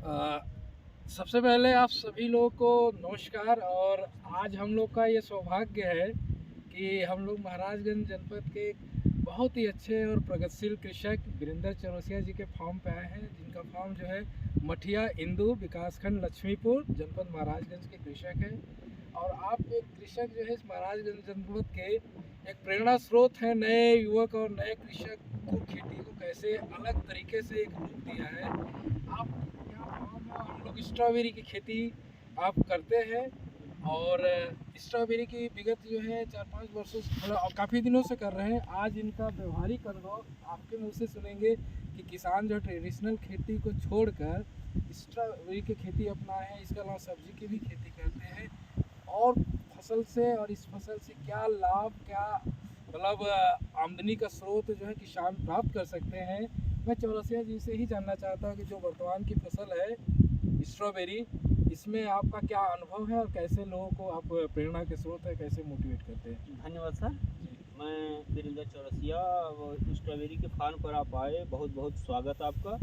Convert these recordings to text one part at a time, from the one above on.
अ, सबसे पहले आप सभी लोगों को नमस्कार। और आज हम लोग का ये सौभाग्य है कि हम लोग महाराजगंज जनपद के बहुत ही अच्छे और प्रगतिशील कृषक वीरेंद्र चौरसिया जी के फार्म पे आए हैं, जिनका फार्म जो है मठिया इंदू विकासखंड लक्ष्मीपुर जनपद महाराजगंज के कृषक हैं। और आप एक कृषक जो है इस महाराजगंज जनपद के एक प्रेरणा स्रोत हैं। नए युवक और नए कृषक को खेती को कैसे अलग तरीके से एक रूप दिया है। आप यहाँ फार्म में हम लोग स्ट्रॉबेरी की खेती आप करते हैं। और स्ट्रॉबेरी की विगत जो है 4-5 वर्षों से मतलब काफ़ी दिनों से कर रहे हैं। आज इनका व्यवहारिक अनुभव आपके मुंह से सुनेंगे कि किसान जो ट्रेडिशनल खेती को छोड़कर स्ट्रॉबेरी की खेती अपनाए हैं। इसके अलावा सब्जी की भी खेती करते हैं। और फसल से और इस फसल से क्या लाभ, क्या मतलब आमदनी का स्रोत जो है किसान प्राप्त कर सकते हैं, मैं चौरसिया जी से ही जानना चाहता हूँ कि जो वर्तमान की फसल है स्ट्रॉबेरी, इसमें आपका क्या अनुभव है और कैसे लोगों को आप प्रेरणा के स्रोत है, कैसे मोटिवेट करते हैं। धन्यवाद सर। मैं वीरेंद्र चौरसिया स्ट्रॉबेरी के फार्म पर आप आए, बहुत बहुत स्वागत आपका।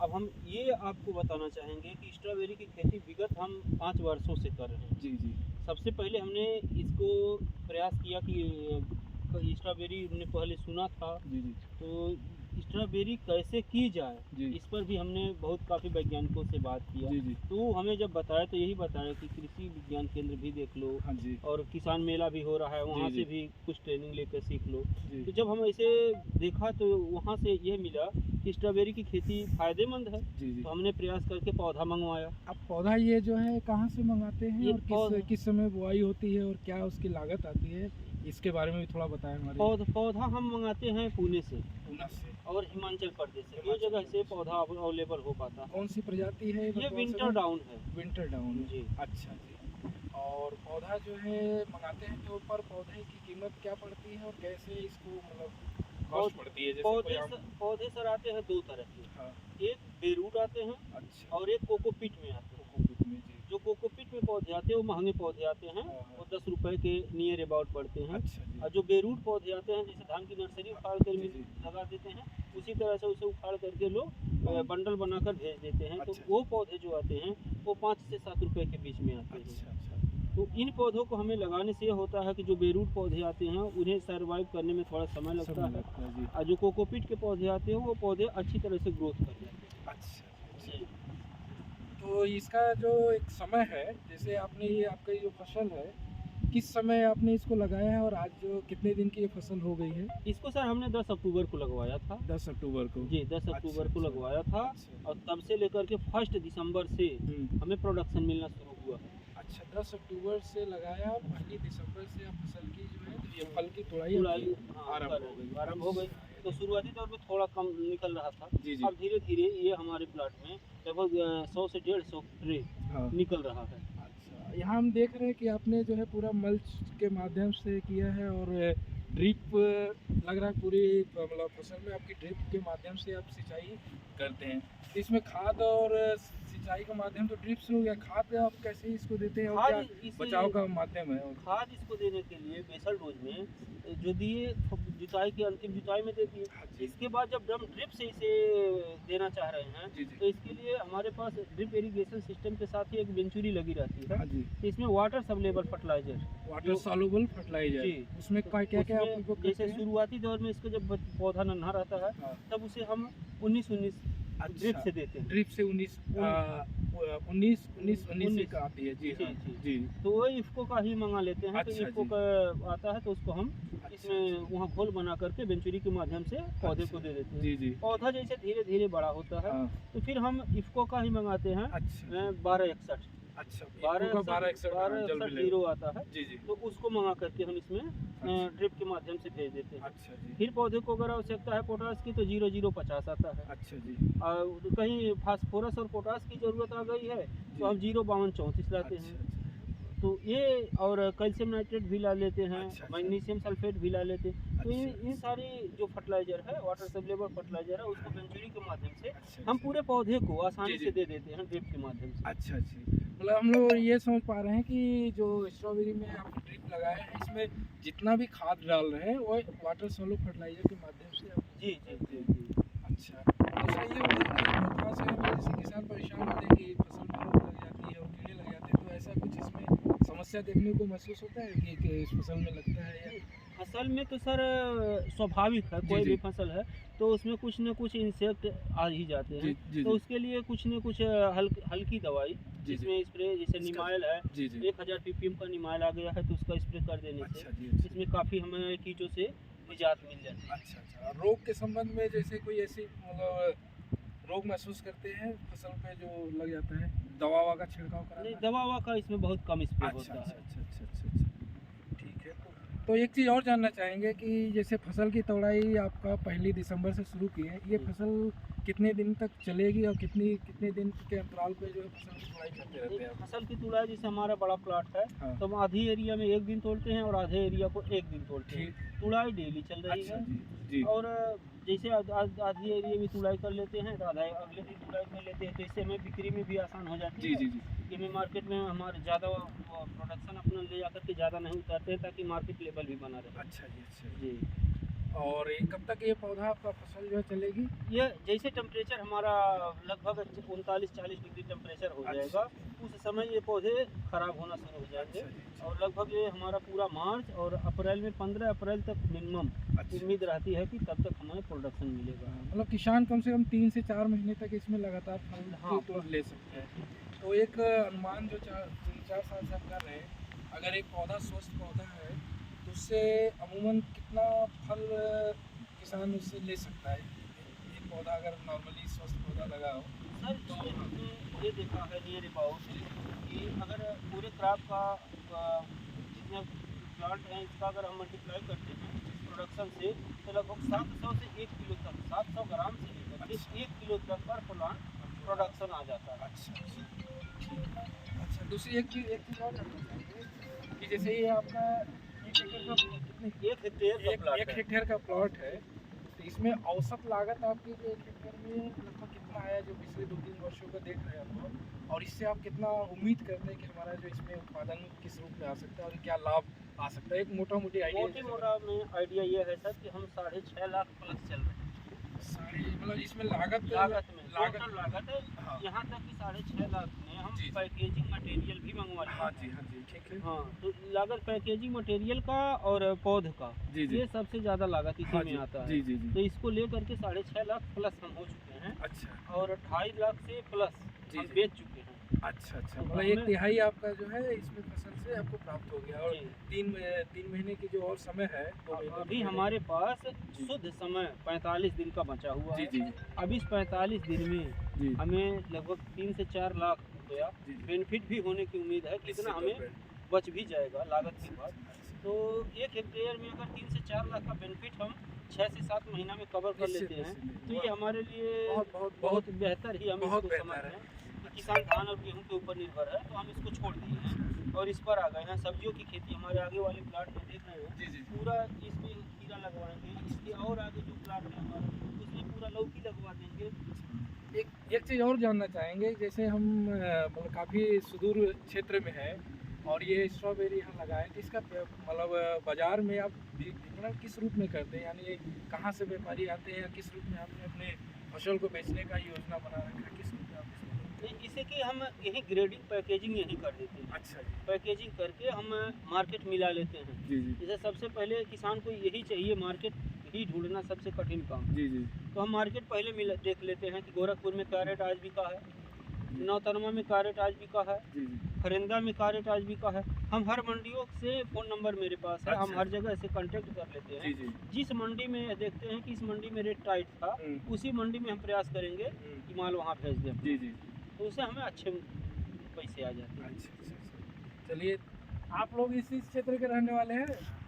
अब हम ये आपको बताना चाहेंगे कि स्ट्रॉबेरी की खेती विगत हम 5 वर्षों से कर रहे हैं। जी जी। सबसे पहले हमने इसको प्रयास किया कि स्ट्रॉबेरी हमने पहले सुना था, जी जी। तो स्ट्रॉबेरी कैसे की जाए जी। इस पर भी हमने बहुत काफ़ी वैज्ञानिकों से बात किया। जी जी। तो हमें जब बताया तो यही बताया कि कृषि विज्ञान केंद्र भी देख लो, हाँ जी। और किसान मेला भी हो रहा है, वहाँ जी, जी। से भी कुछ ट्रेनिंग लेकर सीख लो। जी। तो जब हम ऐसे देखा तो वहाँ से ये मिला कि स्ट्रॉबेरी की खेती फ़ायदेमंद है। जी जी। तो हमने प्रयास करके पौधा मंगवाया। अब पौधा ये जो है कहाँ से मंगाते हैं ये और किस समय बुआई होती है और क्या उसकी लागत आती है, इसके बारे में भी थोड़ा बताएं हमारे। पौधा हम मंगाते हैं पुणे से पूना से। और हिमाचल प्रदेश से, दो जगह से पौधा अवेलेबल हो पाता है। कौन सी प्रजाति है ये वर्तमान विंटर समय? डाउन है। Winter down. जी। अच्छा जी। और पौधा जो है मंगाते हैं तो पर पौधे की कीमत क्या पड़ती है और कैसे इसको मतलब कॉस्ट पड़ती है, जैसे कोई आम। पौधे सर आते हैं दो तरह के। हाँ। एक बेरूट आते हैं अच्छा। और एक कोकोपीट में आते हैं। कोकोपीट में जी। जो कोकोपीट में पौधे आते हैं वो महंगे पौधे आते हैं, हाँ, हाँ। वो 10 रुपए के नियर अबाउट पड़ते हैं। अच्छा जी। और जो बेरूट पौधे आते हैं, जैसे धान की नर्सरी उखाड़ कर जी जी। लगा देते हैं, उसी तरह से उसे उखाड़ करके लोग बंडल बनाकर भेज देते हैं। तो अच्छा। वो पौधे जो आते हैं वो 5 से 7 रुपए के बीच में आते हैं। अच्छा अच्छा। तो इन पौधों को हमें लगाने से ये होता है कि जो बेरूट पौधे आते हैं उन्हें सर्वाइव करने में थोड़ा समय लगता है, जी। और जो कोकोपीट के पौधे आते हैं वो पौधे अच्छी तरह से ग्रोथ कर जाते हैं। अच्छा जी। तो इसका जो एक समय है, जैसे आपने ये आपका जो फसल है किस समय आपने इसको लगाया है और आज जो कितने दिन की ये फसल हो गई है। इसको सर हमने 10 अक्टूबर को लगवाया था। 10 अक्टूबर को। जी, 10 अक्टूबर को लगवाया था। अच्छा। और तब से लेकर के 1 दिसंबर से हमें प्रोडक्शन मिलना शुरू हुआ है। अच्छा, 10 अक्टूबर से लगाया और 1 दिसंबर से आप फसल की जो है तो ये फल की तुड़ाई आरंभ हो गई। तो शुरुआती दौर में थोड़ा कम निकल रहा था। जी जी। अब धीरे धीरे ये हमारे प्लाट में लगभग 100 से 150 ट्रे हाँ। निकल रहा है। अच्छा, यहाँ हम देख रहे हैं कि आपने जो है पूरा मल्च के माध्यम से किया है और ड्रिप लग रहा है पूरी मतलब फसल में आपकी ड्रिप के माध्यम से आप सिंचाई करते हैं। तो इसमें खाद और सिंचाई का माध्यम तो ड्रिप से हो गया, खाद आप कैसे इसको देते हैं और क्या बचाव का माध्यम है। खाद इसको देने के लिए बेसल डोज में जो दिए, जुताई की अंतिम जुताई में दे दिए। इसके बाद जब हम ड्रिप से इसे देना चाह रहे हैं जी जी। तो इसके लिए हमारे पास ड्रिप इरिगेशन सिस्टम के साथ ही एक वेंचुरी लगी रहती है। हाँ जी। इसमें water soluble fertiliser, water soluble fertiliser. जी। उसमें क्या क्या आप उपयोग करते जैसे हैं। शुरुआती दौर में इसको जब पौधा नन्हा रहता है हाँ। तब उसे हम 19-19 ड्रिप से देते हैं। ड्रिप से 19 का आती है। जी जी, हाँ। जी। जी। तो वो इफ्को का ही मंगा लेते हैं। तो अच्छा इफ्को जी। का आता है तो उसको हम अच्छा। इसमें वहाँ घोल बना करके वेंचुरी के माध्यम से पौधे को दे देते हैं। जी जी। पौधा जैसे धीरे धीरे बड़ा होता है हाँ। तो फिर हम इफ्को का ही मंगाते हैं। अच्छा। 1261। अच्छा, 1261 जीरो आता है। जी जी। तो उसको मंगा करके हम इसमें अच्छा। ड्रिप के माध्यम से भेज देते हैं। अच्छा जी। फिर पौधे को अगर आवश्यकता है पोटास की तो 0050 आता है। अच्छा जी। और कहीं फास्फोरस और पोटास की ज़रूरत आ गई है तो हम 05234 लाते हैं। अच्छा। तो ये और कैल्शियम नाइट्रेट भी ला लेते हैं, अच्छा। मैग्नीशियम सल्फेट भी ला लेते हैं। तो अच्छा। इन सारी जो फर्टिलाइजर है, वाटर सब्लेबल फर्टिलाइजर है, उसको वेंचुरी के माध्यम से अच्छा। हम पूरे पौधे को आसानी जी, जी। से दे देते हैं ड्रिप के माध्यम से। अच्छा जी। मतलब हम लोग ये समझ पा रहे हैं कि जो स्ट्रॉबेरी में आप ड्रिप लगाए हैं इसमें जितना भी खाद डाल रहे हैं वो वाटर सॉल्युबल फर्टिलाइजर के माध्यम से आप। जी जी जी जी। अच्छा, दूसरा ये होगा कि बहुत से जैसे किसान परेशान होते हैं कि समस्या देखने को महसूस होता है कि इस फसल में लगता है या फसल में तो सर स्वाभाविक है, जी, कोई जी। भी फसल है तो उसमें कुछ न कुछ इंसेक्ट आ ही जाते हैं। जी, जी, तो जी। उसके लिए कुछ न कुछ हल्की दवाई जी, जी। जिसमें स्प्रे, जैसे इसका निमाइल है, जी, जी। 1000 ppm का निमाइल आ गया है तो उसका स्प्रे कर देने से अच्छा जी, अच्छा। इसमें काफ़ी हमें कीटों से निजात मिल जाती है। अच्छा, अच्छा। और रोग के संबंध में जैसे कोई ऐसी मतलब रोग महसूस करते हैं फसल पे जो लग जाता है? दवा-ववा का छिड़काव नहीं, कराना? दवा-ववा का इसमें बहुत कम स्प्रे अच्छा, होता अच्छा, है। अच्छा, अच्छा, अच्छा, अच्छा। ठीक है, तो एक चीज़ और जानना चाहेंगे कि जैसे फसल की तौड़ाई आपका 1 दिसंबर से शुरू की है, ये जी। फसल कितने दिन तक चलेगी और कितने दिन के अंतराल पे जो है फसल की तौड़ाई करते रहते एक हैं आप? फसल की तुड़ाई, जैसे हमारा बड़ा प्लॉट है हाँ, तो हम आधी एरिया में 1 दिन तोड़ते हैं और आधे एरिया को 1 दिन तोड़ते हैं। ठीक। तुड़ाई डेली चल रही अच्छा है। जी, जी। और जैसे आधी एरिया में तुड़ाई कर लेते हैं तो आधा अगले दिन तुड़ाई कर लेते हैं, तो इससे हमें बिक्री में भी आसान हो जाती जी, है जी, जी। कि हमें मार्केट में हमारे ज़्यादा प्रोडक्शन अपना ले जाकर के ज़्यादा नहीं उतारते हैं ताकि मार्केट लेवल भी बना रहे। अच्छा जी, अच्छा। जी। और ये कब तक ये पौधा आपका फसल जो है चलेगी? ये जैसे टेम्परेचर हमारा लगभग 39-40 डिग्री टेम्परेचर हो अच्छा। जाएगा, उस समय ये पौधे खराब होना शुरू हो जाएंगे। अच्छा जी, अच्छा। और लगभग ये हमारा पूरा मार्च और अप्रैल में 15 अप्रैल तक मिनिमम अच्छा। उम्मीद रहती है कि तब तक हमें प्रोडक्शन मिलेगा। मतलब किसान कम से कम 3 से 4 महीने तक इसमें लगातार फल हाँ, तो ले सकते हैं। तो एक अनुमान जो 3-4 साल से आप कर रहे हैं, अगर एक पौधा स्वस्थ पौधा है, तो उससे अमूमन कितना फल किसान उससे ले सकता है? एक पौधा अगर नॉर्मली स्वस्थ पौधा लगा हो, सर, इसमें हमने ये देखा है नियर अबाउट कि अगर पूरे क्रॉप का जितने प्लांट हैं इसका अगर हम मल्टीप्लाई करते हैं प्रोडक्शन से तो लगभग 700 से 1 किलो तक, 700 ग्राम से लेकर के 1 किलो तक पर प्लांट प्रोडक्शन आ जाता है। अच्छा, अच्छा। अच्छा, दूसरी एक चीज़ और जानना चाहेंगे कि जैसे ये आपका 1 एकड़ का कितने 1 हेक्टेयर का प्लाट 1 है। हेक्टेयर का प्लॉट है, तो इसमें औसत लागत आपकी जो 1 हेक्टेयर में लगभग कितना आया जो पिछले 2-3 वर्षों का देख रहे हैं आप लोग? और इससे आप कितना उम्मीद करते हैं कि हमारा जो इसमें उत्पादन किस रूप में आ सकता है और क्या लाभ आ सकता है? एक मोटा-मोटी आइडिया मोटी मोटा में आइडिया ये है सर कि हम 6.5 लाख प्लस चल रहे हैं साढ़े मतलब इसमें लागत लागत में, लागत टोटल लागत है। हाँ। यहाँ तक कि 6.5 लाख में हम जी, जी। पैकेजिंग मटेरियल भी मंगवा हाँ लेते जी, हैं। हाँ जी, ठीक है। हाँ, तो लागत पैकेजिंग मटेरियल का और पौध का, जी, जी। ये सबसे ज़्यादा लागत इसी हाँ में जी, आता है। जी, जी, जी। तो इसको लेकर के 6.5 लाख प्लस हम हो चुके हैं अच्छा। और 2.5 लाख से प्लस जी, हम जी। बेच चुके हैं। अच्छा, अच्छा। तो मतलब हमें 1/3 आपका जो है इसमें फसल से आपको प्राप्त हो गया और जी, 3 महीने की जो और समय है 2 महीने अभी 3 महीने हमारे पास जी। शुद्ध समय 45 दिन का बचा हुआ जी, है। जी, जी। अब इस 45 दिन में जी। हमें लगभग 3 से 4 लाख रुपया जी, जी। बेनिफिट भी होने की उम्मीद है कि इतना निश्चित हमें तौर पे। बच भी जाएगा लागत के बाद। अच्छा। तो 1 हेक्टेयर में अगर 3 से 4 लाख का बेनिफिट हम 6 से 7 महीना में कवर कर निश्चित, लेते हैं, निश्चित। तो ये हमारे लिए बहुत, बहुत, बहुत बेहतर ही हम बहुत इसको बेहतर समझते है। हैं कि किसान धान और गेहूँ के ऊपर निर्भर है, तो हम इसको छोड़ दिए हैं और इस पर आ गए हैं। सब्जियों की खेती हमारे आगे वाले प्लाट में देख रहे हैं, जी, जी। पूरा इसमें खीरा लगवाएंगे, इसके और आगे जो प्लाट है हमारा उसमें पूरा लौकी लगवा देंगे। एक चीज़ और जानना चाहेंगे जैसे हम मतलब काफ़ी सुदूर क्षेत्र में है और ये स्ट्रॉबेरी यहाँ लगाए तो इसका मतलब बाज़ार में आप विपणन किस रूप में करते हैं? यानी ये कहाँ से व्यापारी आते हैं या किस रूप में आपने अपने फसल को बेचने का योजना बना रखा है? किस रूप में आप इसको करते हैं? इसे कि हम यही ग्रेडिंग पैकेजिंग यही कर देते हैं। अच्छा जी। पैकेजिंग करके हम मार्केट मिला लेते हैं। जी, जी। जैसे सबसे पहले किसान को यही चाहिए, मार्केट ही ढूँढना सबसे कठिन काम। जी, जी। तो हम मार्केट पहले देख लेते हैं कि गोरखपुर में क्या रेट आज बिका है, जी। नौतनवा में क्या रेट आज बिका है, जी, जी। फरिंदा में क्या रेट आज बिका है। हम हर मंडियों से फ़ोन नंबर मेरे पास है, हम अच्छा। हर जगह से कांटेक्ट कर लेते जी, हैं। जी। जिस मंडी में देखते हैं कि इस मंडी में रेट टाइट था, उसी मंडी में हम प्रयास करेंगे कि माल वहाँ भेज दें। जी, जी। तो उससे हमें अच्छे पैसे आ जाते हैं। अच्छा, अच्छा, अच्छा। चलिए, आप लोग इसी क्षेत्र के रहने वाले हैं?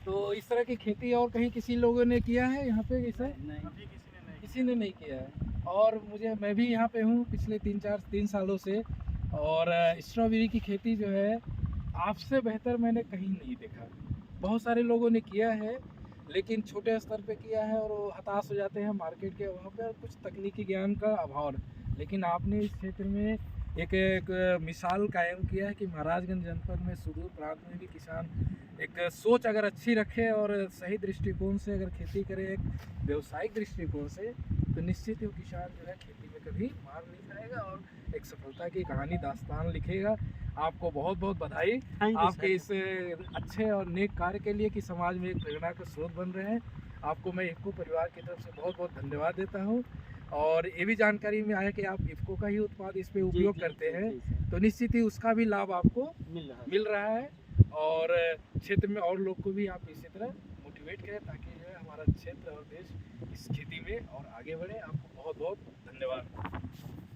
तो इस तरह की खेती और कहीं किसी लोगों ने किया है यहाँ पे ऐसा? नहीं। किसी ने नहीं किया है। और मैं भी यहाँ पे हूँ पिछले 3 सालों से और स्ट्रॉबेरी की खेती जो है आपसे बेहतर मैंने कहीं नहीं देखा। बहुत सारे लोगों ने किया है लेकिन छोटे स्तर पे किया है और वो हताश हो जाते हैं मार्केट के अभाव पे और कुछ तकनीकी ज्ञान का अभाव। लेकिन आपने इस क्षेत्र में एक मिसाल कायम किया है कि महाराजगंज जनपद में सुदूर प्रांत में भी किसान एक सोच अगर अच्छी रखे और सही दृष्टिकोण से अगर खेती करे एक व्यावसायिक दृष्टिकोण से तो निश्चित ही वो किसान जो है खेती में कभी मार नहीं खाएगा और एक सफलता की कहानी दास्तान लिखेगा। आपको बहुत बहुत बधाई थैंक यू आपके इस अच्छे और नेक कार्य के लिए कि समाज में एक प्रेरणा का स्रोत बन रहे हैं। आपको मैं इफ़को परिवार की तरफ से बहुत बहुत धन्यवाद देता हूँ। और ये भी जानकारी में आया कि आप इफ़को का ही उत्पाद इस पे उपयोग करते हैं, तो निश्चित ही उसका भी लाभ आपको मिल रहा है। और क्षेत्र में और लोग को भी आप इसी तरह मोटिवेट करें ताकि जो है हमारा क्षेत्र और देश इस खेती में और आगे बढ़े। आपको बहुत बहुत धन्यवाद।